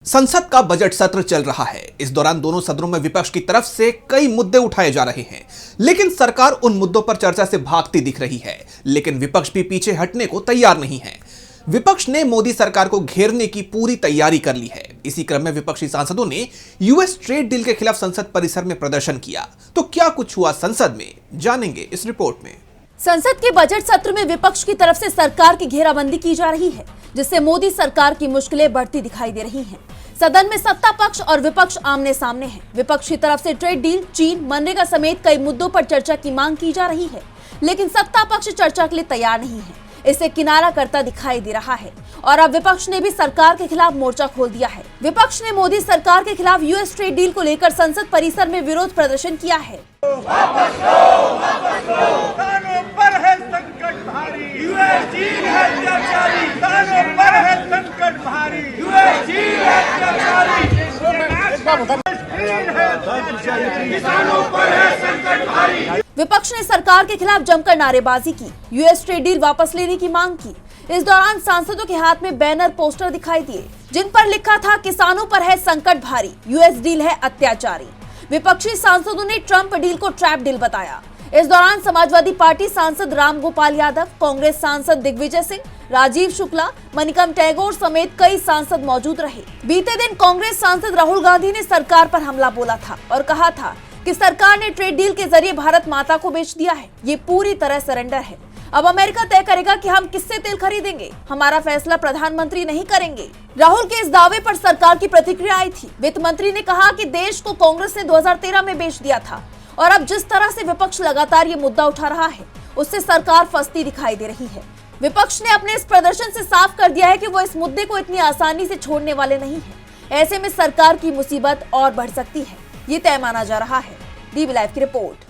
संसद का बजट सत्र चल रहा है। इस दौरान दोनों सदनों में विपक्ष की तरफ से कई मुद्दे उठाए जा रहे हैं, लेकिन सरकार उन मुद्दों पर चर्चा से भागती दिख रही है। लेकिन विपक्ष भी पीछे हटने को तैयार नहीं है। विपक्ष ने मोदी सरकार को घेरने की पूरी तैयारी कर ली है। इसी क्रम में विपक्षी सांसदों ने यूएस ट्रेड डील के खिलाफ संसद परिसर में प्रदर्शन किया। तो क्या कुछ हुआ संसद में, जानेंगे इस रिपोर्ट में। संसद के बजट सत्र में विपक्ष की तरफ से सरकार की घेराबंदी की जा रही है, जिससे मोदी सरकार की मुश्किलें बढ़ती दिखाई दे रही हैं। सदन में सत्ता पक्ष और विपक्ष आमने सामने हैं। विपक्ष की तरफ से ट्रेड डील, चीन, मनरेगा समेत कई मुद्दों पर चर्चा की मांग की जा रही है, लेकिन सत्ता पक्ष चर्चा के लिए तैयार नहीं है। इसे किनारा करता दिखाई दे रहा है और अब विपक्ष ने भी सरकार के खिलाफ मोर्चा खोल दिया है। विपक्ष ने मोदी सरकार के खिलाफ यूएस ट्रेड डील को लेकर संसद परिसर में विरोध प्रदर्शन किया है। वापस लो, किसानों पर है संकट भारी, यूएस डील है अत्याचारी, किसानों पर है संकट भारी, यूएस डील है अत्याचारी, किसानों पर है संकट भारी। विपक्ष ने सरकार के खिलाफ जमकर नारेबाजी की, यूएस ट्रेड डील वापस लेने की मांग की। इस दौरान सांसदों के हाथ में बैनर, पोस्टर दिखाई दिए, जिन पर लिखा था किसानों पर है संकट भारी, यूएस डील है अत्याचारी। विपक्षी सांसदों ने ट्रंप डील को ट्रैप डील बताया। इस दौरान समाजवादी पार्टी सांसद राम गोपाल यादव, कांग्रेस सांसद दिग्विजय सिंह, राजीव शुक्ला, मणिकम टैगोर समेत कई सांसद मौजूद रहे। बीते दिन कांग्रेस सांसद राहुल गांधी ने सरकार पर हमला बोला था और कहा था कि सरकार ने ट्रेड डील के जरिए भारत माता को बेच दिया है। ये पूरी तरह सरेंडर है। अब अमेरिका तय करेगा कि हम किससे तेल खरीदेंगे, हमारा फैसला प्रधानमंत्री नहीं करेंगे। राहुल के इस दावे पर सरकार की प्रतिक्रिया आई थी। वित्त मंत्री ने कहा कि देश को कांग्रेस ने 2013 में बेच दिया था और अब जिस तरह से विपक्ष लगातार ये मुद्दा उठा रहा है, उससे सरकार फंसती दिखाई दे रही है। विपक्ष ने अपने इस प्रदर्शन से साफ कर दिया है कि वो इस मुद्दे को इतनी आसानी से छोड़ने वाले नहीं है। ऐसे में सरकार की मुसीबत और बढ़ सकती है, ये तय माना जा रहा है। डीबी लाइव की रिपोर्ट।